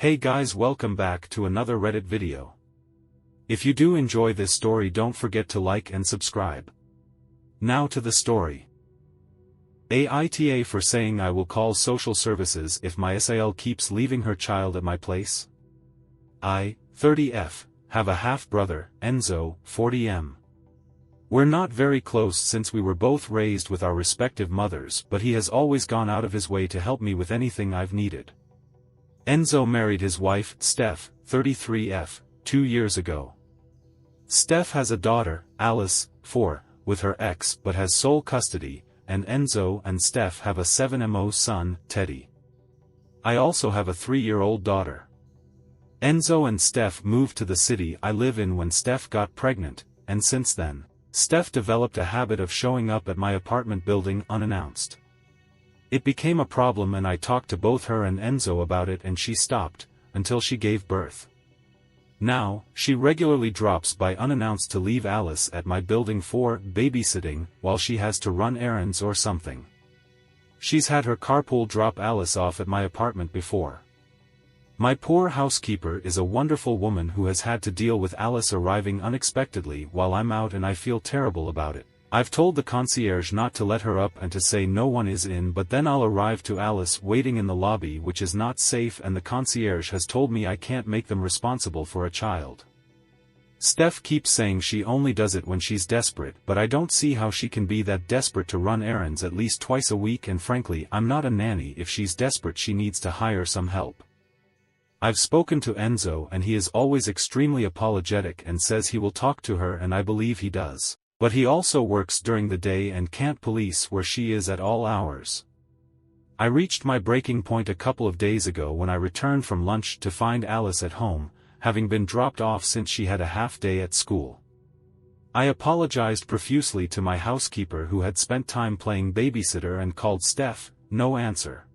Hey guys, welcome back to another Reddit video. If you do enjoy this story, don't forget to like and subscribe. Now to the story. AITA for saying I will call social services if my SIL keeps leaving her child at my place. I, 30F, have a half-brother, Enzo, 40M. We're not very close since we were both raised with our respective mothers, but he has always gone out of his way to help me with anything I've needed. Enzo married his wife, Steph, 33F, 2 years ago. Steph has a daughter, Alice, 4, with her ex but has sole custody, and Enzo and Steph have a 7mo son, Teddy. I also have a 3-year-old daughter. Enzo and Steph moved to the city I live in when Steph got pregnant, and since then, Steph developed a habit of showing up at my apartment building unannounced. It became a problem and I talked to both her and Enzo about it and she stopped, until she gave birth. Now, she regularly drops by unannounced to leave Alice at my building for babysitting while she has to run errands or something. She's had her carpool drop Alice off at my apartment before. My poor housekeeper is a wonderful woman who has had to deal with Alice arriving unexpectedly while I'm out and I feel terrible about it. I've told the concierge not to let her up and to say no one is in, but then I'll arrive to Alice waiting in the lobby, which is not safe, and the concierge has told me I can't make them responsible for a child. Steph keeps saying she only does it when she's desperate, but I don't see how she can be that desperate to run errands at least twice a week, and frankly I'm not a nanny. If she's desperate she needs to hire some help. I've spoken to Enzo and he is always extremely apologetic and says he will talk to her, and I believe he does. But he also works during the day and can't police where she is at all hours. I reached my breaking point a couple of days ago when I returned from lunch to find Alice at home, having been dropped off since she had a half day at school. I apologized profusely to my housekeeper who had spent time playing babysitter and called Steph, no answer.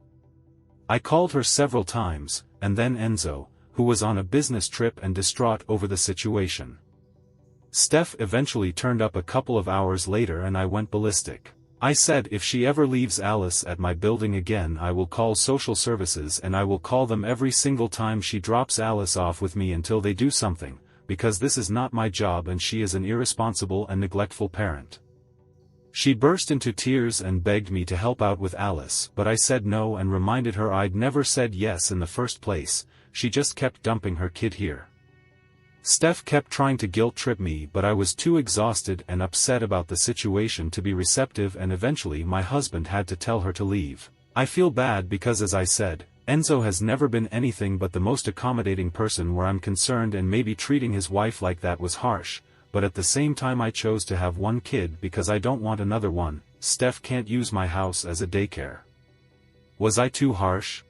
I called her several times, and then Enzo, who was on a business trip and distraught over the situation. Steph eventually turned up a couple of hours later and I went ballistic. I said if she ever leaves Alice at my building again I will call social services, and I will call them every single time she drops Alice off with me until they do something, because this is not my job and she is an irresponsible and neglectful parent. She burst into tears and begged me to help out with Alice, but I said no and reminded her I'd never said yes in the first place. She just kept dumping her kid here. Steph kept trying to guilt-trip me, but I was too exhausted and upset about the situation to be receptive, and eventually my husband had to tell her to leave. I feel bad because, as I said, Enzo has never been anything but the most accommodating person where I'm concerned, and maybe treating his wife like that was harsh, but at the same time I chose to have one kid because I don't want another one. Steph can't use my house as a daycare. Was I too harsh?